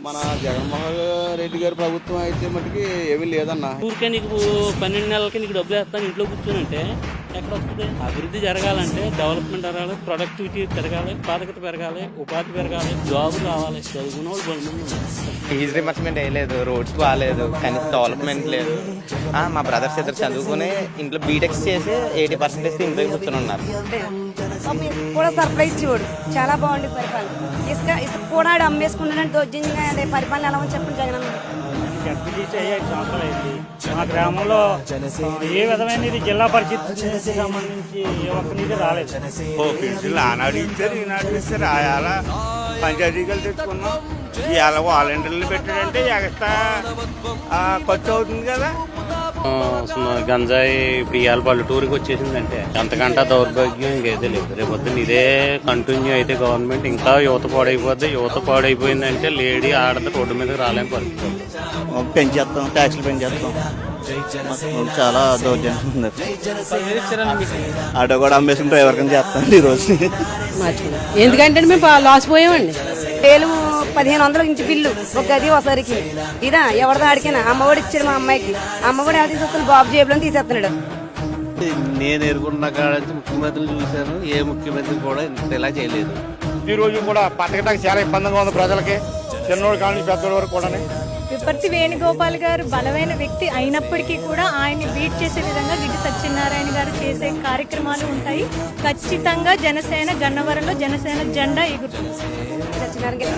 మన జగన్మోహన్ రెడ్డి గారి ప్రభుత్వం అయితే మటుకి ఏమీ లేదన్న. ఊరికే నీకు 12 నెలలకి నీకు డబ్బులు వేస్తాను ఇంట్లో కూర్చొని అంటే ఎక్కడ వస్తుంది? అభివృద్ధి జరగాలంటే డెవలప్మెంట్ జరగాలి, ప్రొడక్టివిటీ పెరగాలి, ఉత్పాదకత పెరగాలి, ఉపాధి పెరగాలి, జాబ్ రావాలి. చదువుకున్న వాళ్ళు బలమంది. ఫీజు రిమర్స్మెంట్ వేయలేదు, రోడ్స్ బాగాలేదు, కనీసం డెవలప్మెంట్ లేదు. మా బ్రదర్స్ ఇద్దరు చదువుకుని ఇంట్లో బీటెక్స్ చేసి 80% ఇంట్లో కూర్చొని ఉన్నారు. కూడా సర్ప్రైజ్ చూడు, చాలా బాగుంది పరిపాలన. ఇసుక కూడా అమ్మేసుకున్నాడని దౌర్జన్యంగా పరిపాలన ఎలా ఉంది చెప్పండి జగన్ అన్న. 5 సంవత్సరాలు అయింది. మా గ్రామంలో ఏ విధమైన జిల్లా పరిషత్ సంబంధించి ఏ ఒక్క నిధి రాలేదు. పెన్షన్లు ఆనాడు ఇచ్చారు, ఈనాడు ఇచ్చారు. అలా పంచాయతీలు తెచ్చుకున్నాం. ఇవాళ వాలంటీర్లు పెట్టాడంటే ఎక్స్ట్రా ఖర్చు అవుతుంది కదా. గంజాయి ఇప్పుడు ఇవాళ పల్లెటూరికి వచ్చేసిందంటే అంతకంటే దౌర్భాగ్యం ఇంకైతే లేదు. రేపు పొద్దున్న ఇదే కంటిన్యూ అయితే గవర్నమెంట్ ఇంకా యువత పాడైపోద్ది. యువత పాడైపోయిందంటే లేడీ ఆడత రోడ్డు మీదకి రాలేని పరిస్థితి. పెంచేస్తాం, ట్యాక్స్లు పెంచేస్తాం. చాలా దౌర్జన్యం ఉంది. ఆటో కూడా అమ్మేసుకుని డ్రైవర్ కింద చేస్తాం ఈ రోజు. ఎందుకంటే మేము లాస్ పోయామండి. 1500 ఇంటి బిల్లు ఒక గది ఒకసారికి ఇదా ఎవరిదో అడిగినా అమ్మఒడి ఇచ్చాడు మా అమ్మాయికి. అమ్మఒడి ఎలా తీసేస్తాను? బాబు జేబులో తీసేస్తున్నాడు. నేను ఎరుగున్న కాడ ముఖ్యమంత్రులు చూశాను, ఏ ముఖ్యమంత్రి కూడా ఇలా చేయలేదు. ఈ రోజు కూడా పట్టకటానికి చాలా ఇబ్బందిగా ఉంది ప్రజలకి, చిన్నోడు కానీ పెద్దోడి వరకు కూడా. విపర్తి వేణుగోపాల్ గారు బలమైన వ్యక్తి అయినప్పటికీ కూడా ఆయన్ని బీట్ చేసే విధంగా గిడ్డి సత్యనారాయణ గారు చేసే కార్యక్రమాలు ఉంటాయి. ఖచ్చితంగా జనసేన గన్నవరంలో జనసేన జెండా ఎగురుతుంది. సత్యనారాయణ